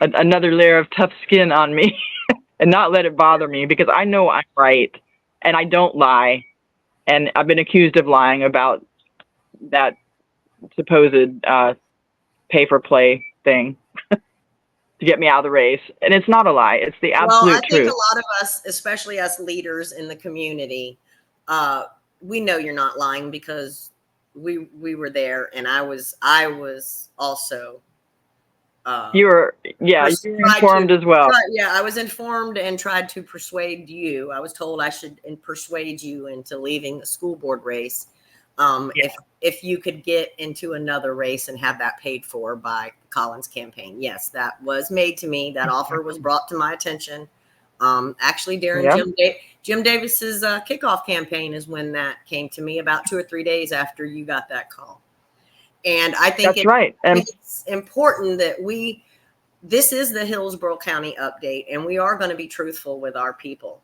another layer of tough skin on me and not let it bother me because I know I'm right and I don't lie. And I've been accused of lying about that supposed pay for play thing to get me out of the race. And it's not a lie. It's the absolute truth. I think a lot of us, especially us leaders in the community, we know you're not lying because we were there, and I was also you were informed as well. Yeah, I was informed and tried to persuade you. I was told I should persuade you into leaving the school board race if you could get into another race and have that paid for by Collins campaign. Yes, that was made to me. That offer was brought to my attention. Actually, during Jim Davis's kickoff campaign is when that came to me, about 2 or 3 days after you got that call. And I think it's important that this is the Hillsborough County update, and we are going to be truthful with our people.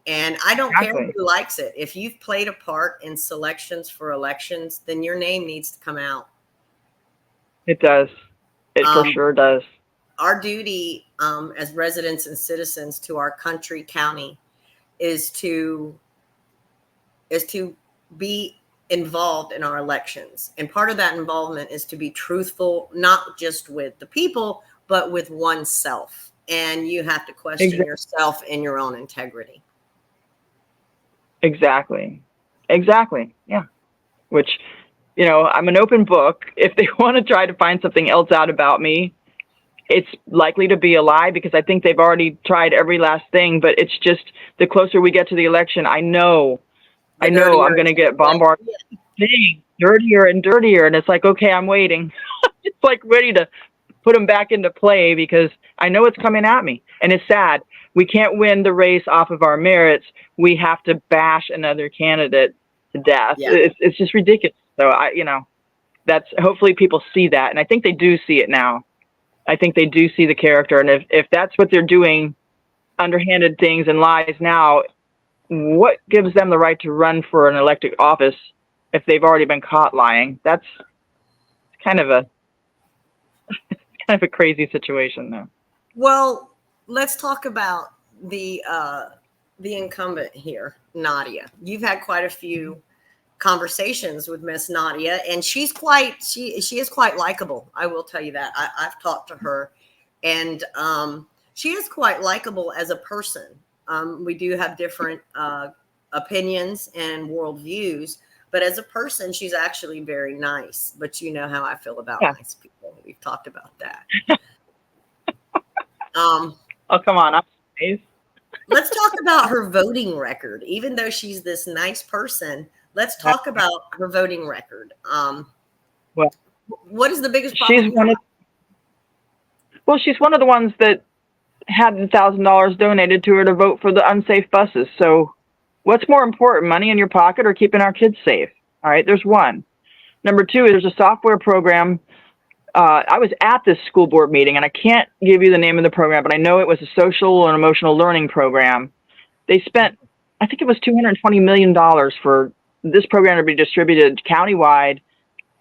And I don't care who likes it. If you've played a part in selections for elections, then your name needs to come out. It does. It for sure does. Our duty as residents and citizens to our country, county, is to be involved in our elections. And part of that involvement is to be truthful, not just with the people, but with oneself. And you have to question yourself and your own integrity. Exactly. Yeah. Which, I'm an open book. If they want to try to find something else out about me, it's likely to be a lie because I think they've already tried every last thing. But it's just the closer we get to the election, I know I'm going to get bombarded. Dirtier and dirtier. And it's like, okay, I'm waiting. it's like ready to put them back into play because I know it's coming at me. And it's sad. We can't win the race off of our merits. We have to bash another candidate to death. Yeah. It's just ridiculous. So that's hopefully people see that. And I think they do see it now. I think they do see the character. And if that's what they're doing, underhanded things and lies now, what gives them the right to run for an elected office if they've already been caught lying? That's kind of a crazy situation, though. Well, let's talk about the incumbent here, Nadia. You've had quite a few conversations with Miss Nadia, and she is quite likable. I will tell you that. I've talked to her, and she is quite likable as a person. We do have different opinions and worldviews, but as a person, she's actually very nice. But you know how I feel about nice people. We've talked about that. Oh, come on. Let's talk about her voting record. Even though she's this nice person, let's talk about her voting record. Well, what is the biggest problem? She's one of the ones that had $1,000 donated to her to vote for the unsafe buses. So what's more important, money in your pocket or keeping our kids safe? All right, there's one. Number two, there's a software program. I was at this school board meeting, and I can't give you the name of the program, but I know it was a social and emotional learning program. They spent, I think it was $220 million for this program to be distributed countywide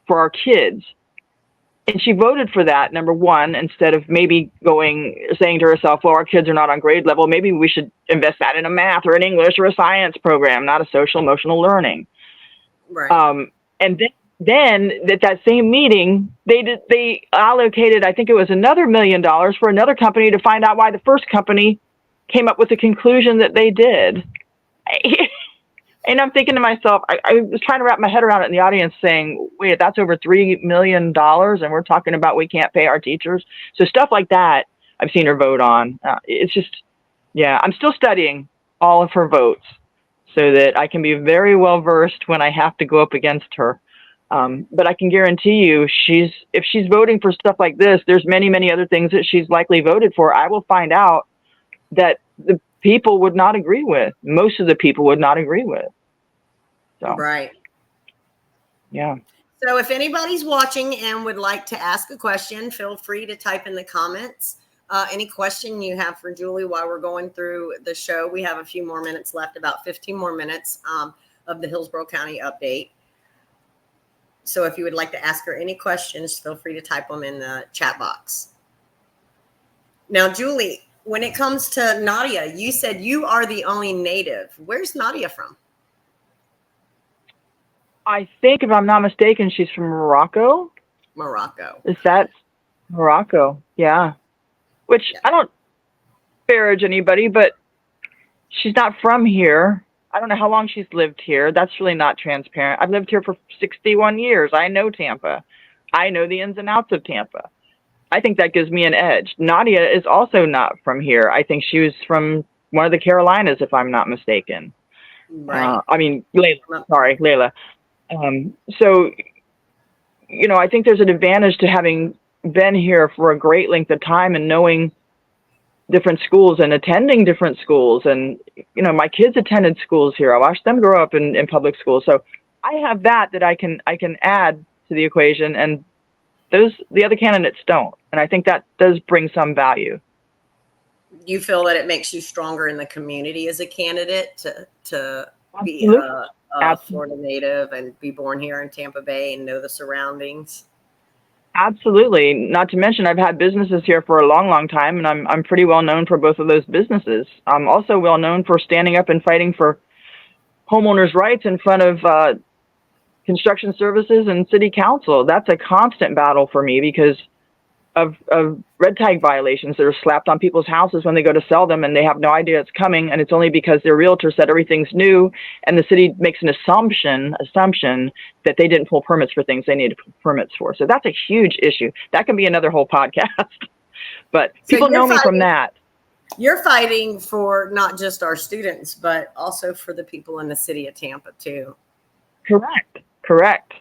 for our kids. And she voted for that, number one, instead of maybe saying to herself, well, our kids are not on grade level. Maybe we should invest that in a math or an English or a science program, not a social emotional learning. Right. And then at that same meeting, they allocated, I think it was another $1 million for another company to find out why the first company came up with the conclusion that they did. And I'm thinking to myself, I was trying to wrap my head around it in the audience saying, wait, that's over $3 million. And we're talking about we can't pay our teachers. So stuff like that, I've seen her vote on. It's just, I'm still studying all of her votes so that I can be very well versed when I have to go up against her. But I can guarantee you if she's voting for stuff like this, there's many, many other things that she's likely voted for. I will find out that the people would not agree with. Most of the people would not agree with. So, right. Yeah. So if anybody's watching and would like to ask a question, feel free to type in the comments. Any question you have for Julie while we're going through the show. We have a few more minutes left, about 15 more minutes of the Hillsborough County update. So if you would like to ask her any questions, feel free to type them in the chat box. Now, Julie, when it comes to Nadia, you said you are the only native. Where's Nadia from? I think, if I'm not mistaken, she's from Morocco. Morocco. Is that Morocco? Yeah. Which I don't disparage anybody, but she's not from here. I don't know how long she's lived here. That's really not transparent. I've lived here for 61 years. I know Tampa. I know the ins and outs of Tampa. I think that gives me an edge. Nadia is also not from here. I think she was from one of the Carolinas, if I'm not mistaken. Right. Layla. So, I think there's an advantage to having been here for a great length of time and knowing different schools and attending different schools. And, my kids attended schools here. I watched them grow up in public schools. So I have that I can add to the equation, and the other candidates don't. And I think that does bring some value. You feel that it makes you stronger in the community as a candidate to be a Florida native and be born here in Tampa Bay and know the surroundings? Absolutely. Not to mention, I've had businesses here for a long, long time, and I'm pretty well known for both of those businesses. I'm also well known for standing up and fighting for homeowners' rights in front of construction services and city council. That's a constant battle for me because of red tag violations that are slapped on people's houses when they go to sell them, and they have no idea it's coming, and it's only because their realtor said everything's new, and the city makes an assumption that they didn't pull permits for things they needed permits for. So that's a huge issue. That can be another whole podcast. But people know me from that. You're fighting for not just our students, but also for the people in the city of Tampa too. Correct.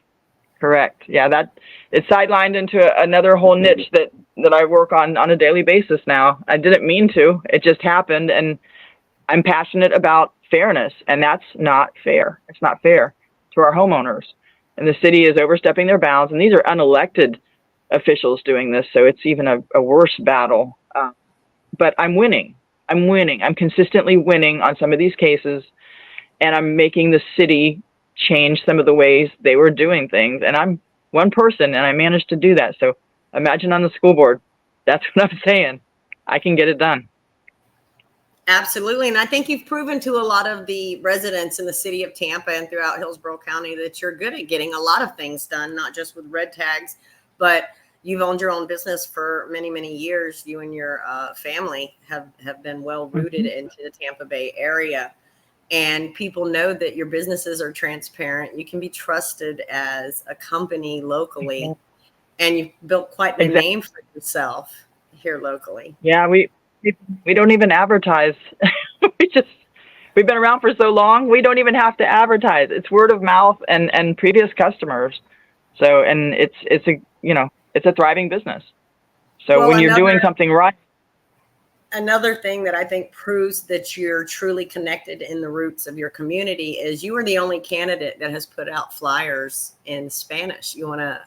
Correct. Yeah, that it's sidelined into another whole niche that I work on a daily basis now. I didn't mean to. It just happened, and I'm passionate about fairness, and that's not fair. It's not fair to our homeowners. And the city is overstepping their bounds, and these are unelected officials doing this, so it's even a worse battle. But I'm winning. I'm winning. I'm consistently winning on some of these cases, and I'm making the city change some of the ways they were doing things. And I'm one person, and I managed to do that. So imagine on the school board. That's what I'm saying. I can get it done. Absolutely. And I think you've proven to a lot of the residents in the city of Tampa and throughout Hillsborough County that you're good at getting a lot of things done, not just with red tags, but you've owned your own business for many, many years. You and your family have been well rooted into the Tampa Bay area. And people know that your businesses are transparent. You can be trusted as a company locally. And you've built quite the name for yourself here locally. Yeah, we don't even advertise. We've been around for so long, we don't even have to advertise. It's word of mouth and previous customers. So, and it's a thriving business. So well, when you're doing something right. Another thing that I think proves that you're truly connected in the roots of your community is you are the only candidate that has put out flyers in Spanish. You want to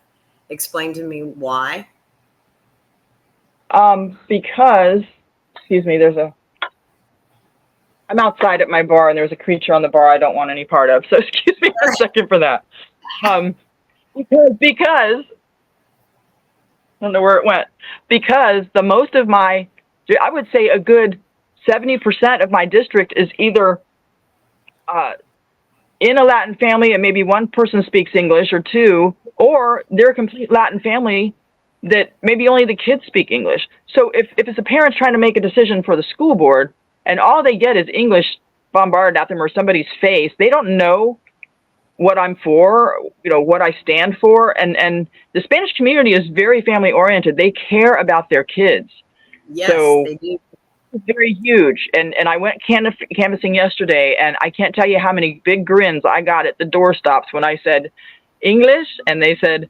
explain to me why? Because, excuse me, I'm outside at my bar and there's a creature on the bar I don't want any part of. So excuse me for a second for that. Because, I don't know where it went. Because I would say a good 70% of my district is either in a Latin family and maybe one person speaks English or two, or they're a complete Latin family that maybe only the kids speak English. So if it's a parent trying to make a decision for the school board and all they get is English bombarded at them or somebody's face, they don't know what I'm for, what I stand for. And the Spanish community is very family oriented. They care about their kids. Yes, so they do. It's very huge. And I went canvassing yesterday, and I can't tell you how many big grins I got at the doorstops when I said English, and they said,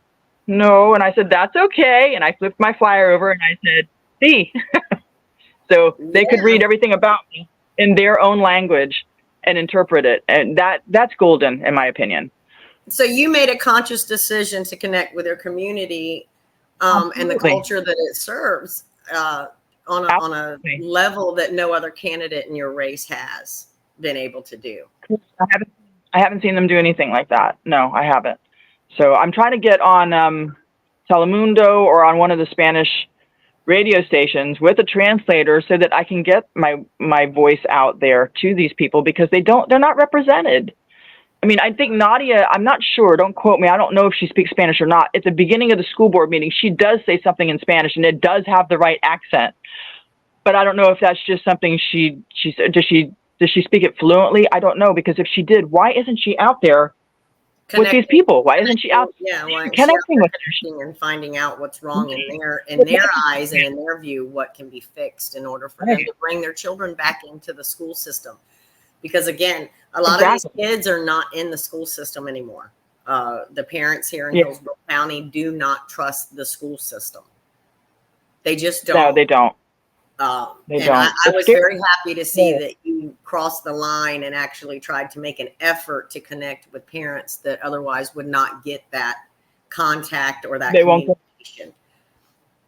no. And I said, that's okay. And I flipped my flyer over and I said, see. So they could read everything about me in their own language and interpret it. And that's golden, in my opinion. So you made a conscious decision to connect with your community and the culture that it serves on a level that no other candidate in your race has been able to do. I haven't seen them do anything like that. No, I haven't. So I'm trying to get on Telemundo or on one of the Spanish radio stations with a translator so that I can get my voice out there to these people, because they're not represented. I mean, I think Nadia, I'm not sure, don't quote me, I don't know if she speaks Spanish or not. At the beginning of the school board meeting, she does say something in Spanish and it does have the right accent. But I don't know if that's just something she said. Does she speak it fluently? I don't know, because if she did, why isn't she out there with these people? Why isn't she out connecting with them and finding out what's wrong in their eyes and in their view, what can be fixed in order for them to bring their children back into the school system? Because again, a lot of these kids are not in the school system anymore. The parents here in Hillsborough County do not trust the school system. They just don't. No, they don't. I was very happy to see that you crossed the line and actually tried to make an effort to connect with parents that otherwise would not get that contact or that communication.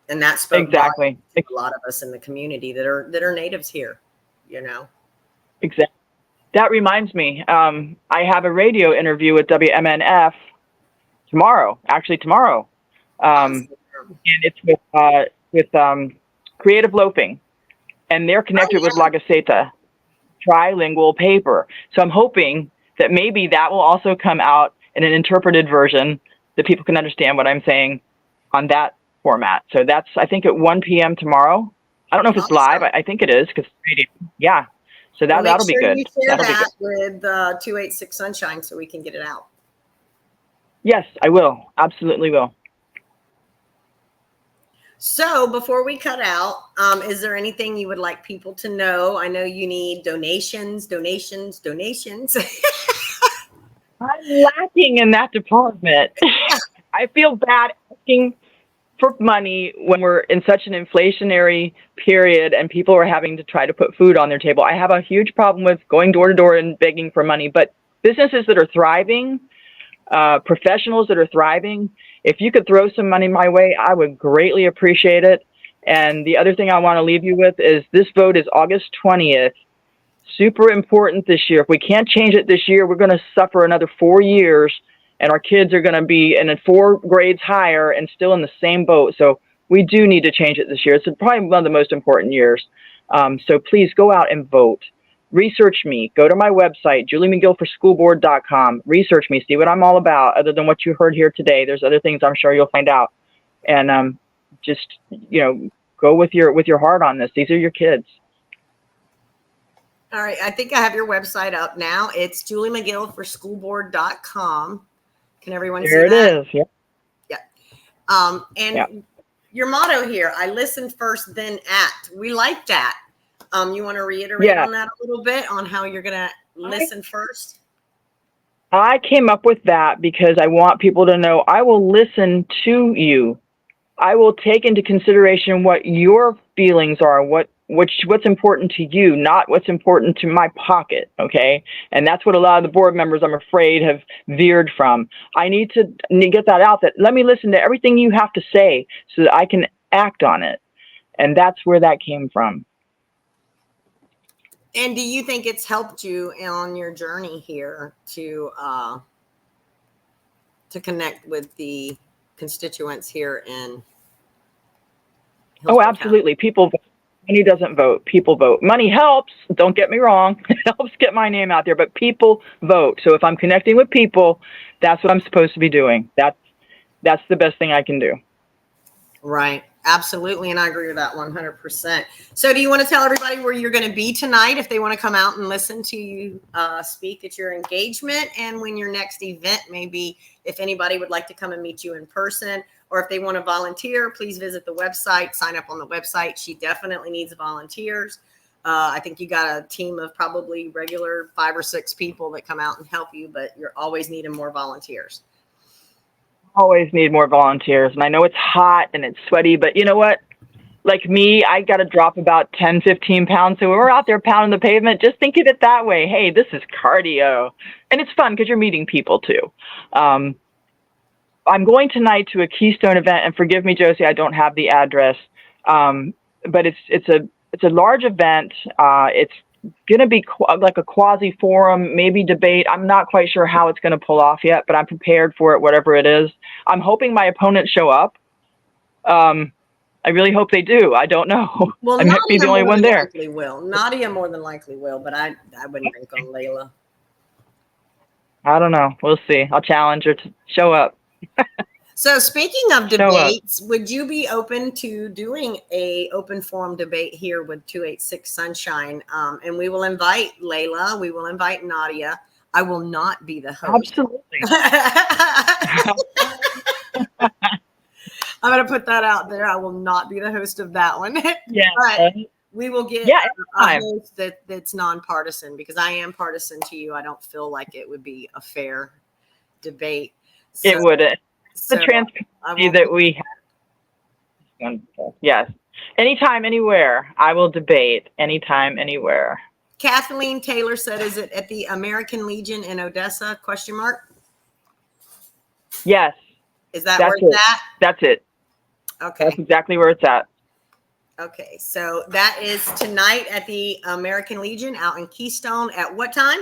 And that spoke to a lot of us in the community that are natives here, Exactly. That reminds me, I have a radio interview with WMNF tomorrow. And it's with Creative Loafing, and they're connected with La Gaceta, trilingual paper. So I'm hoping that maybe that will also come out in an interpreted version that people can understand what I'm saying on that format. So that's, I think, at 1 p.m. tomorrow. I don't know if it's live. I think it is, because radio. Yeah. So that'll be good. You share that with 286 Sunshine so we can get it out. Yes, I will. Absolutely will. So before we cut out, is there anything you would like people to know? I know you need donations. I'm lacking in that department. I feel bad asking for money when we're in such an inflationary period and people are having to try to put food on their table. I have a huge problem with going door to door and begging for money, but businesses that are thriving, professionals that are thriving, if you could throw some money my way, I would greatly appreciate it. And the other thing I want to leave you with is this vote is August 20th. Super important this year. If we can't change it this year, we're going to suffer another 4 years, and our kids are going to be in 4 grades higher and still in the same boat. So we do need to change it this year. It's probably one of the most important years. So please go out and vote. Research me. Go to my website, juliemcgillforschoolboard.com. Research me. See what I'm all about. Other than what you heard here today, there's other things I'm sure you'll find out. And just go with your heart on this. These are your kids. All right. I think I have your website up now. It's juliemcgillforschoolboard.com. Can everyone see that? There it is. Yeah. And your motto here, I listen first, then act. We like that. You want to reiterate on that a little bit on how you're going to listen first? I came up with that because I want people to know I will listen to you. I will take into consideration what your feelings are, what's important to you, not what's important to my pocket. Okay. And that's what a lot of the board members, I'm afraid, have veered from. I need to get that out, that let me listen to everything you have to say so that I can act on it. And that's where that came from. And do you think it's helped you on your journey here to connect with the constituents here in Hillsborough Oh, absolutely. County? People vote. Money doesn't vote. People vote. Money helps. Don't get me wrong. It helps get my name out there, but people vote. So if I'm connecting with people, that's what I'm supposed to be doing. That's the best thing I can do. Right. Absolutely. And I agree with that 100%. So do you want to tell everybody where you're going to be tonight if they want to come out and listen to you speak at your engagement, and when your next event may be, if anybody would like to come and meet you in person, or if they want to volunteer, please visit the website, sign up on the website. She definitely needs volunteers. I think you got a team of probably regular 5 or 6 people that come out and help you, but you're always needing more volunteers. Always need more volunteers. And I know it's hot and it's sweaty, but you know what? Like me, I got to drop about 10, 15 pounds. So when we're out there pounding the pavement, just think of it that way. Hey, this is cardio. And it's fun because you're meeting people too. I'm going tonight to a Keystone event, and forgive me, Josie, I don't have the address. But it's a large event. It's going to be like a quasi forum, maybe debate. I'm not quite sure how it's going to pull off yet, but I'm prepared for it, whatever it is. I'm hoping my opponents show up. I really hope they do. I don't know. Well, I might be the only one there. Nadia more than likely will, but I wouldn't think on Layla. I don't know. We'll see. I'll challenge her to show up. So speaking of debates, would you be open to doing a open forum debate here with 286 Sunshine? And we will invite Layla. We will invite Nadia. I will not be the host. Absolutely. I'm going to put that out there. I will not be the host of that one. Yeah. But we will get a host that's nonpartisan, because I am partisan to you. I don't feel like it would be a fair debate. So, it wouldn't. The transparency that we have. Wonderful. Yes. Anytime, anywhere. I will debate. Anytime, anywhere. Kathleen Taylor said, is it at the American Legion in Odessa? ? Yes. Is that where it's at? That's it. Okay. That's exactly where it's at. Okay. So that is tonight at the American Legion out in Keystone. At what time?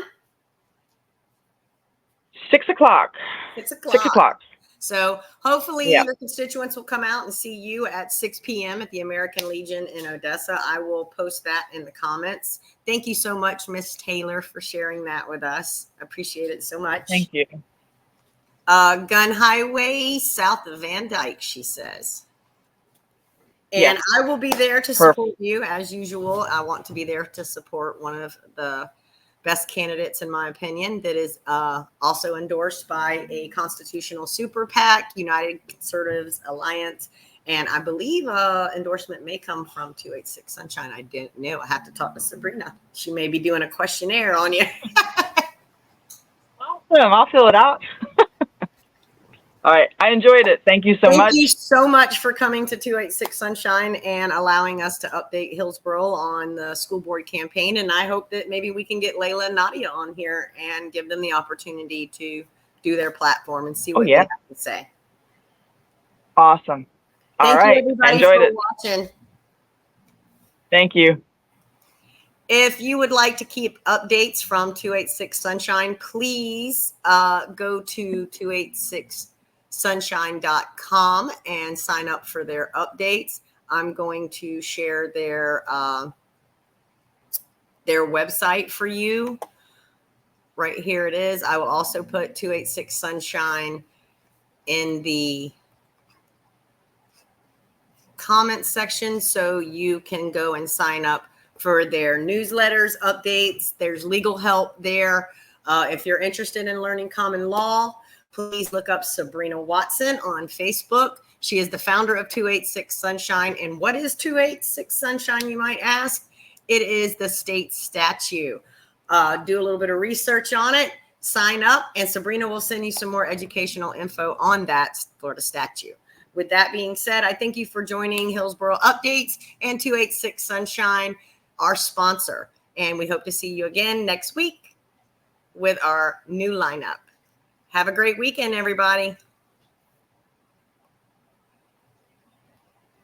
6 o'clock. 6 o'clock. 6 o'clock. So hopefully your constituents will come out and see you at 6 p.m. at the American Legion in Odessa. I will post that in the comments. Thank you so much, Miss Taylor, for sharing that with us. I appreciate it so much. Thank you. Gun Highway south of Van Dyke, she says. And I will be there to support you as usual. I want to be there to support one of the best candidates, in my opinion, that is also endorsed by a constitutional super PAC, United Conservatives Alliance. And I believe endorsement may come from 286 Sunshine. I didn't know. I have to talk to Sabrina. She may be doing a questionnaire on you. Awesome. I'll fill it out. All right. I enjoyed it. Thank you so much. Thank you so much for coming to 286 Sunshine and allowing us to update Hillsborough on the school board campaign. And I hope that maybe we can get Layla and Nadia on here and give them the opportunity to do their platform and see what they have to say. Awesome. Thank you, everybody, for watching. Thank you. If you would like to keep updates from 286 Sunshine, please go to 286sunshine.com and sign up for their updates. I'm going to share their website for you. Right here it is. I will also put 286 Sunshine in the comment section so you can go and sign up for their newsletters, updates. There's legal help there. If you're interested in learning common law, please look up Sabrina Watson on Facebook. She is the founder of 286 Sunshine. And what is 286 Sunshine, you might ask? It is the state statute. Do a little bit of research on it, sign up, and Sabrina will send you some more educational info on that Florida statute. With that being said, I thank you for joining Hillsborough Updates and 286 Sunshine, our sponsor. And we hope to see you again next week with our new lineup. Have a great weekend, everybody.